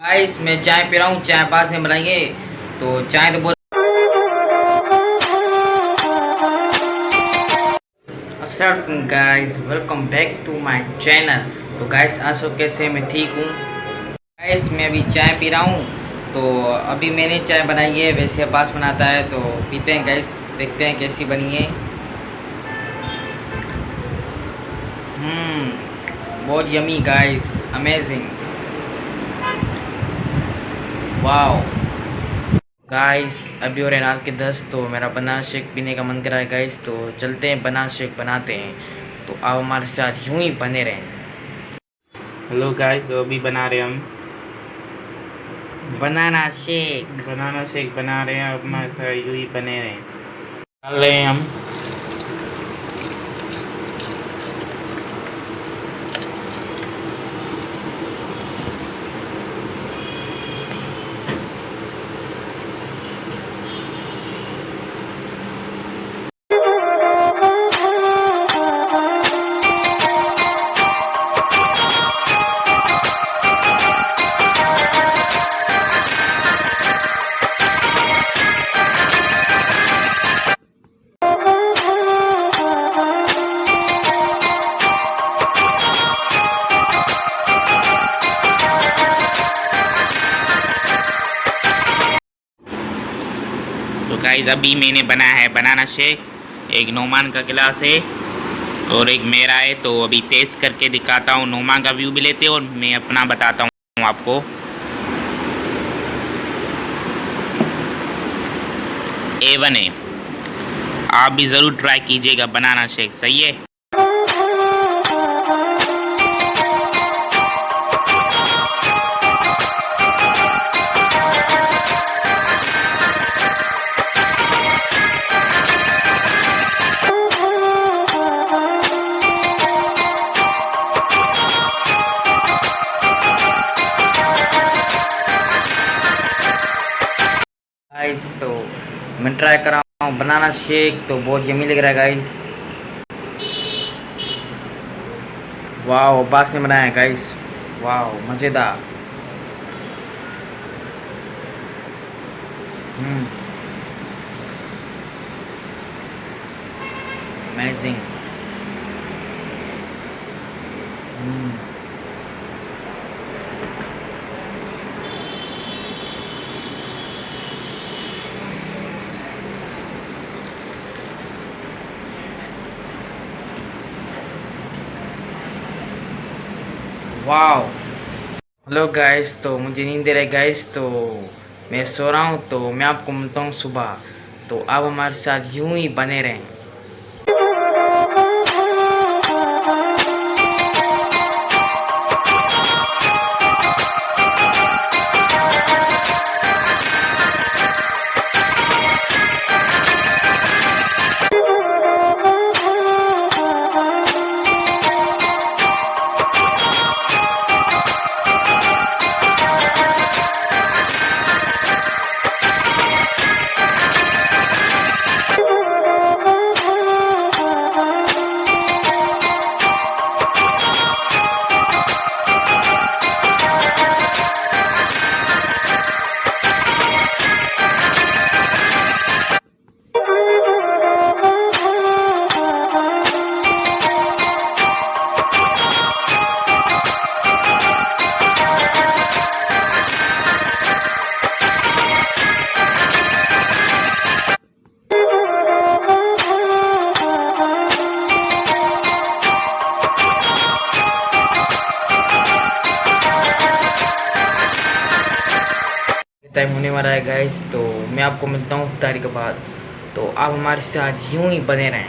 Guys मैं चाय P रहा हूँ। चाय पास में बनाएंगे तो चाय तो बहुत। अस्सलाम guys, welcome back to my channel. तो गाइस आज तो कैसे मैं ठीक हूँ। गाइस मैं अभी चाय पी रहा हूँ। तो अभी मैंने चाय बनाई है, वैसे पास बनाता है तो पीते हैं गाइस, देखते हैं कैसी बनी है। बहुत yummy guys, amazing, wow. Guys अभी और रात के 10 तो मेरा बनाना शेक पीने का मन कर रहा है गाइस, तो चलते हैं बनाना शेक बनाते हैं। तो आप हमारे साथ यूं ही बने रहें। हेलो गाइस, तो अभी बना रहे हम बनाना शेक। बनाना शेक बना रहे हैं। अब हमारे साथ यूं ही बने रहे डाल रहे हैं हम। तो गाइस अभी मैंने बनाया है बनाना शेक। एक नोमान का गिलास है और एक मेरा है। तो अभी टेस्ट करके दिखाता हूँ। नोमान का व्यू भी लेते हैं और मैं अपना बताता हूँ आपको। A1 है। आप भी ज़रूर ट्राई कीजिएगा बनाना शेक, सही है। गाइस तो मैं ट्राई कर रहा हूँ बनाना शेक, तो बहुत यमी लग रहा है गाइस। वाओ, अब्बास ने बनाया है गाइस, वाओ मज़ेदार। अमेजिंग। वाओ। हेलो गाइस, तो मुझे नींद दे रहा है गाइस, तो मैं सो रहा हूँ। तो मैं आपको मिलता हूँ सुबह। तो आप हमारे साथ यूं ही बने रहें। टाइम होने वाला है गाइस, तो मैं आपको मिलता हूँ इफ्तारी के बाद। तो आप हमारे साथ यूं ही बने रहें।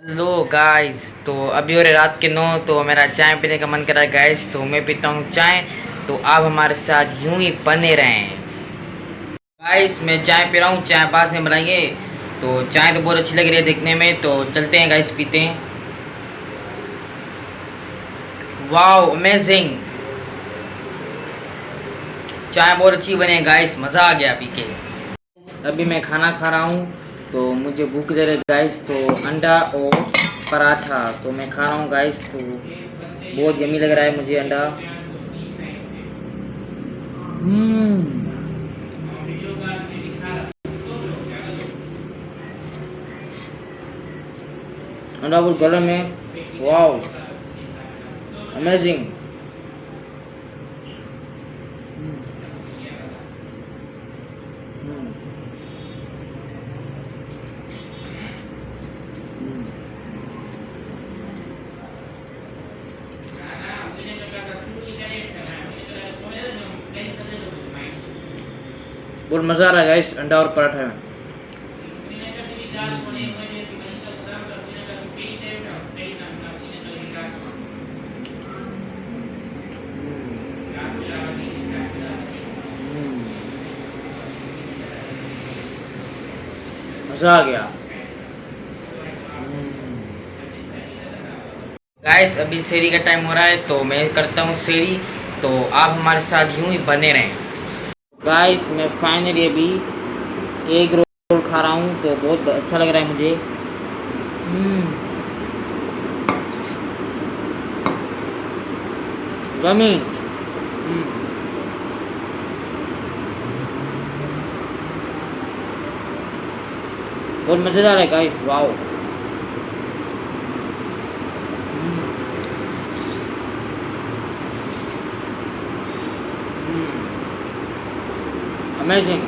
हेलो गाइस, तो अभी हो रहे रात के 9, तो मेरा चाय पीने का मन कर रहा है गाइस, तो मैं पीता हूँ चाय। तो आप हमारे साथ यूं ही बने रहें। गाइस मैं चाय पी रहा हूँ। चाय पास में बनाएंगे तो चाय तो बहुत अच्छी लग रही है देखने में। तो चलते हैं गाइस, पीते हैं। वाओ अमेजिंग, चाय बहुत अच्छी बने गाइस, मज़ा आ गया पी के। अभी मैं खाना खा रहा हूँ, तो मुझे भूख दे रही गाइस, तो अंडा और पराठा तो मैं खा रहा हूँ गाइस। तो बहुत यमी लग रहा है मुझे अंडा। अंडा रोल गरम है, वाओ, अमेजिंग। बहुत मज़ा आ रहा है गाइस अंडा और पराठा में। मज़ा आ गया गाइस। अभी शेरी का टाइम हो रहा है तो मैं करता हूँ शेरी, तो आप हमारे साथ यूं ही बने रहें। गाइस मैं फाइनली अभी एग रोल खा रहा हूँ तो बहुत अच्छा लग रहा है मुझे। यम्मी। बहुत मज़ेदार है गाइस, वाओ। अमेजिंग।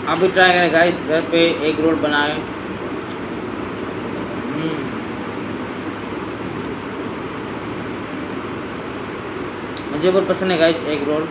आप भी ट्राई करें गाइस, घर पे एग रोल बनाएं। मुझे बहुत पसंद है गाइस एग रोल।